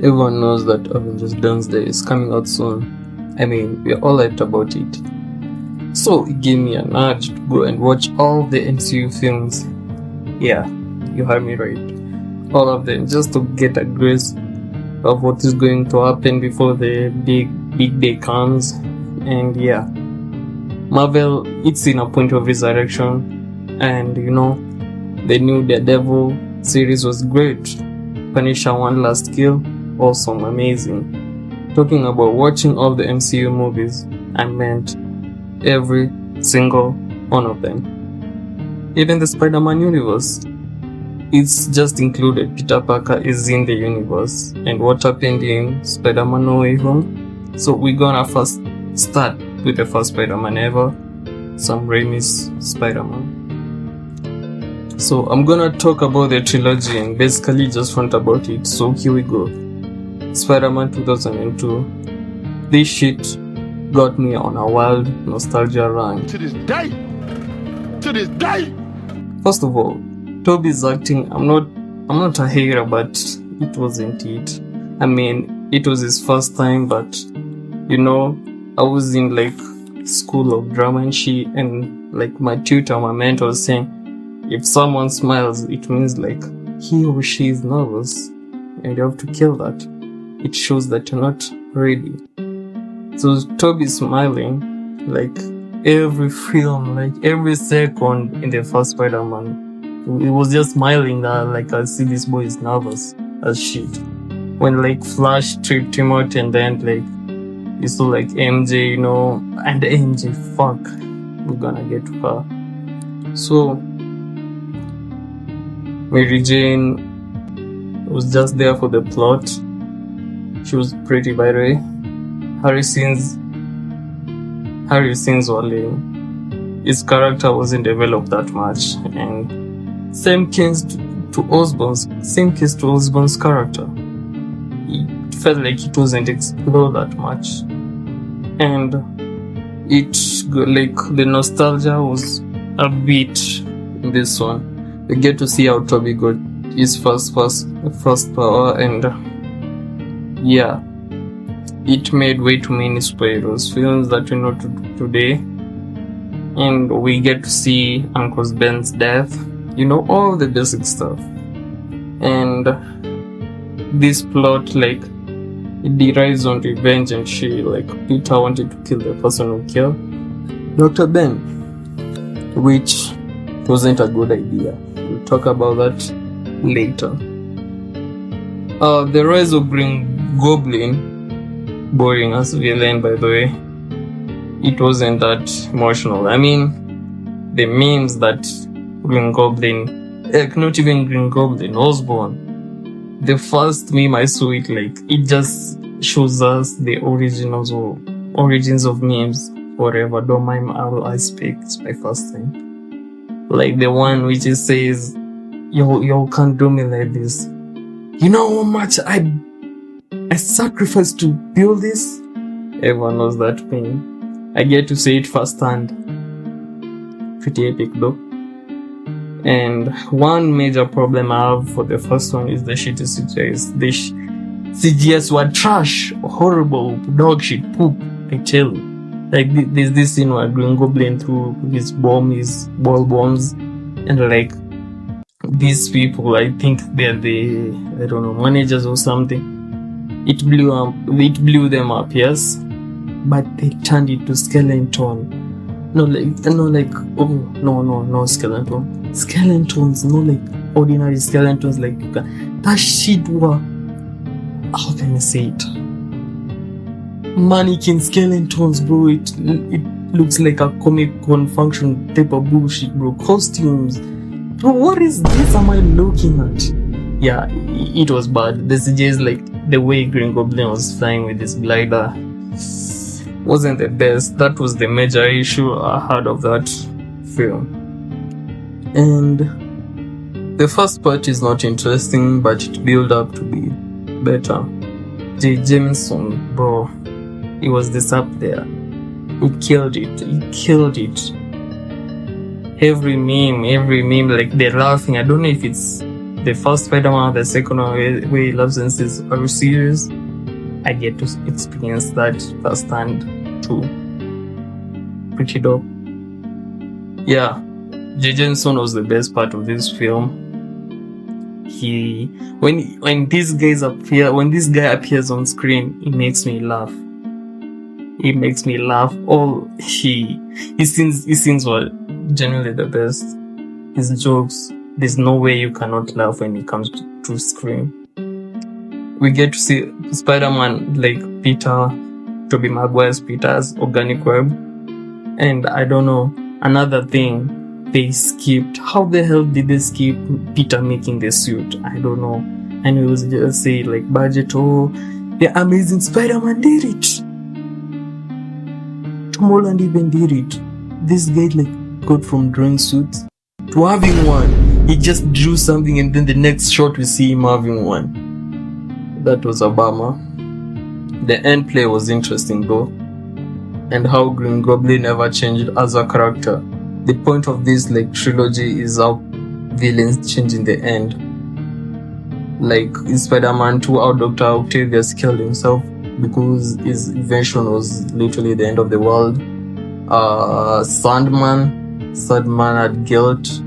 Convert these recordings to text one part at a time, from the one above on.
Everyone knows that Avengers Doomsday is coming out soon. I mean, we're all hyped about it. So it gave me a nudge to go and watch all the MCU films. Yeah, you heard me right. All of them, just to get a grasp of what is going to happen before the big day comes. And yeah, Marvel, it's in a point of resurrection. And the new Daredevil series was great. Punisher One Last Kill, awesome, amazing. Talking about watching all the MCU movies, I meant every single one of them. Even the Spider-Man universe, it's just included. Peter Parker is in the universe, and what happened in Spider-Man No Way Home. So we're gonna first start with the first Spider-Man ever, Sam Raimi's Spider-Man. So I'm gonna talk about the trilogy and basically just rant about it. So here we go. Spider-Man 2002. This shit got me on a wild nostalgia run. To this day! First of all, Tobey's acting, I'm not a hater, but it wasn't it. I mean, it was his first time, but I was in school of drama and shit, and my tutor, my mentor was saying, if someone smiles, it means he or she is nervous, and you have to kill that. It shows that you're not ready. So Tobey smiling every film, every second in the first Spider-Man. He was just smiling that I see this boy is nervous as shit. When Flash tripped him out, and then you saw MJ, and MJ, fuck, we're gonna get far. So Mary Jane was just there for the plot. She was pretty, by the way. Harry scenes were lame. His character wasn't developed that much, and same case to Osborn's character. It felt like it wasn't explored that much, and the nostalgia was a bit in this one. We get to see how Tobey got his first power, and yeah, it made way too many superheroes films that we know today, and we get to see Uncle Ben's death, all the basic stuff. And this plot, it derives on revenge and shit. Peter wanted to kill the person who killed Dr. Ben, which wasn't a good idea. We'll talk about that later. The rise of Green Goblin, boring as villain, by the way. It wasn't that emotional. I mean, the memes that Green Goblin, not even Green Goblin, Osborn. The first meme I saw it just shows us the origins of memes. Whatever, don't mind how I speak, it's my first time. The one which it says, yo can't do me like this. You know how much I sacrificed to build this? Everyone knows that pain. I get to say it firsthand. Pretty epic though. And one major problem I have for the first one is the shitty CGS. The CGS were trash, horrible, dog shit, poop, I tell you. There's this scene where Green Goblin threw his ball bombs, and these people, I think they're the, managers or something. It blew them up, yes, but they turned it to skeleton. No skeleton. Skeletons, no ordinary skeletons that shit were, how can I say it? Mannequin skeletons, bro. It looks like a Comic Con function type of bullshit, bro. Costumes, bro. What is this? Am I looking at? Yeah, it was bad. The CGI the way Green Goblin was flying with his glider wasn't the best. That was the major issue I had of that film. And the first part is not interesting, but it built up to be better. J. Jameson, bro. He was this up there. He killed it. Every meme, they're laughing. I don't know if it's the first Spider-Man, the second one where he loves and says, "Are you serious?" I get to experience that firsthand too. Pretty dope. Yeah, J. Jensen was the best part of this film. When this guy appears on screen, it makes me laugh. His scenes were genuinely the best. His jokes, there's no way you cannot laugh when it comes to screen. We get to see Spider-Man like Peter, Tobey Maguire's Peter's organic web. And I don't know, another thing they skipped. How the hell did they skip Peter making the suit? I don't know. And it was just say like budget, the Amazing Spider-Man did it. Tom Holland even did it. This guy like got from drawing suits to having one. He just drew something and then the next shot we see him having one. That was a bummer. The end play was interesting though. And how Green Goblin never changed as a character. The point of this like trilogy is how villains change in the end. Like in Spider-Man 2, how Dr. Octavius killed himself because his invention was literally the end of the world. Sandman had guilt.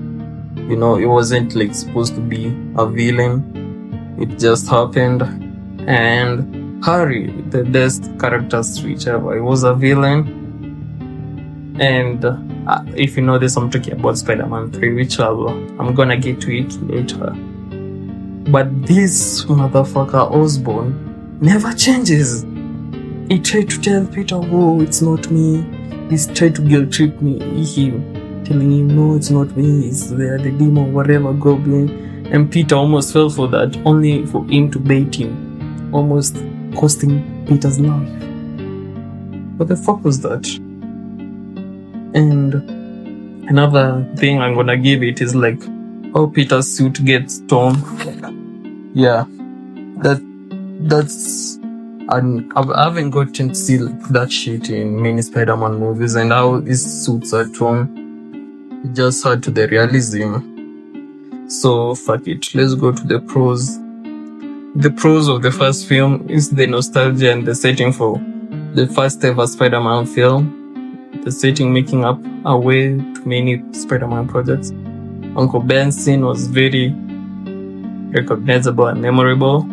You know, it wasn't like supposed to be a villain. It just happened. And Harry, the best character switch ever. He was a villain. And if you know this, I'm talking about Spider-Man 3, which I'm gonna get to it later. But this motherfucker Osborn never changes. He tried to tell Peter, "Oh, it's not me." He's tried to guilt trip him, telling him, "No, it's not me. It's the demon, whatever, goblin." And Peter almost fell for that, only for him to bait him, almost costing Peter's life. What the fuck was that? And another thing I'm gonna give it is like how Peter's suit gets torn. Yeah, that's I haven't gotten to see that shit in many Spider-Man movies, and how his suits are torn. It just add to the realism. So fuck it, let's go to the pros. The pros of the first film is the nostalgia and the setting for the first ever Spider-Man film. The setting making up a way to many Spider-Man projects. Uncle Ben's scene was very recognizable and memorable.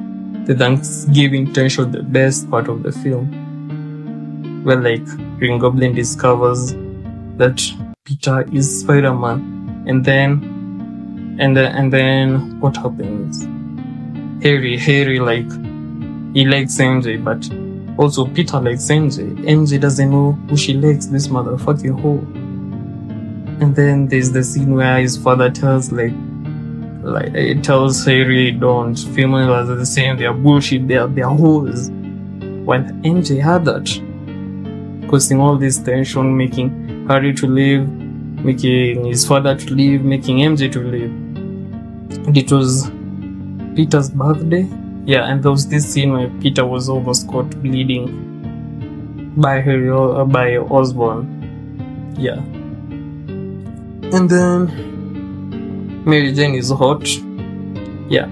The Thanksgiving tension, the best part of the film. Well, like Green Goblin discovers that Peter is Spider-Man, and then what happens? Harry like he likes MJ, but also Peter likes MJ. MJ doesn't know who she likes, this motherfucking hoe. And then there's the scene where his father tells it tells Harry, "Don't, females are the same, they are bullshit, they are hoes." When MJ had that, causing all this tension, making Harry to leave, making his father to leave, making MJ to leave. And it was Peter's birthday. Yeah, and there was this scene where Peter was almost caught bleeding by Harry or by Osborn. Yeah. And then Mary Jane is hot. Yeah,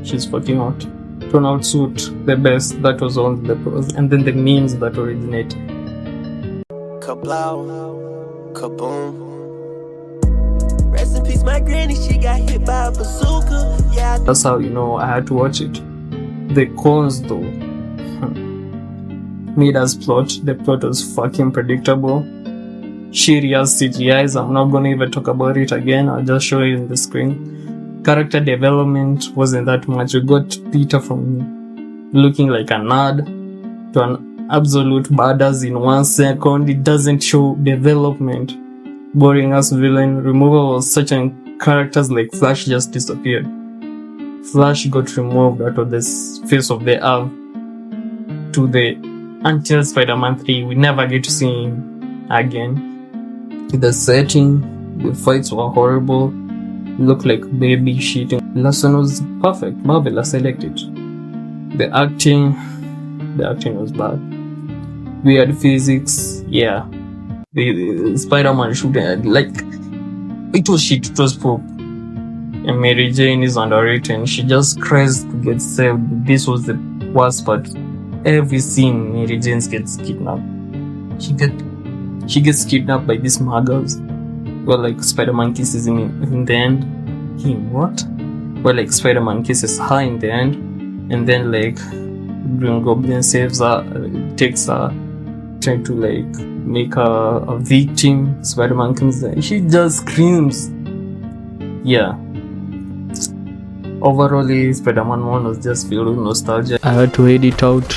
she's fucking hot. Turnout suit, the best. That was on the pros. And then the memes that originate. Kablow, kaboom. Rest in peace, my granny. She got hit by a bazooka. Yeah. That's how you know I had to watch it. The cons though. Mida's plot. The plot was fucking predictable. Shitty as CGIs. I'm not gonna even talk about it again. I'll just show you in the screen. Character development wasn't that much. We got Peter from looking like a nerd to an absolute badass in 1 second. It doesn't show development. Boring ass villain. Removal of certain characters like Flash just disappeared. Flash got removed out of the face of the earth until Spider-Man 3. We never get to see him again. The setting, the fights were horrible. Looked like baby shit. Lesson was perfect, marvelous, I liked it. The acting was bad. Weird physics, yeah. The Spider-Man shooting, like, it was shit, it was poop. Mary Jane is underwritten. She just cries to get saved. This was the worst part. Every scene Mary Jane gets kidnapped. She gets kidnapped by these muggers. Well, like Spider-Man kisses him in the end. What? Well, like Spider-Man kisses her in the end, and then like Green Goblin saves her, takes her, trying to like make her a victim. Spider-Man comes there. She just screams. Yeah. Overall, Spider-Man 1 was just filled with nostalgia. I had to edit out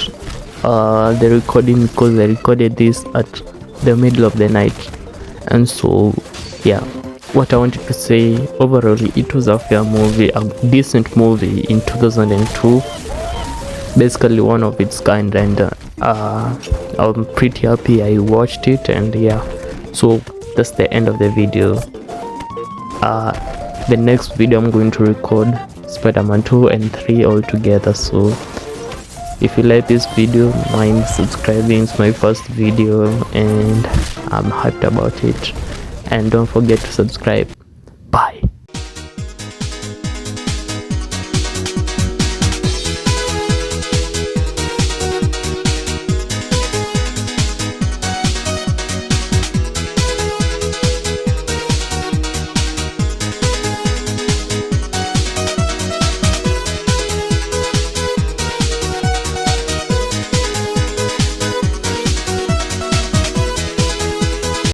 the recording because I recorded this at the middle of the night, and so yeah, what I wanted to say, overall it was a fair movie, a decent movie in 2002, basically one of its kind, and I'm pretty happy I watched it. And yeah, so that's the end of the video. The next video I'm going to record Spider-Man 2 and 3 all together. So if you like this video, mind subscribing. It's my first video and I'm hyped about it, and don't forget to subscribe.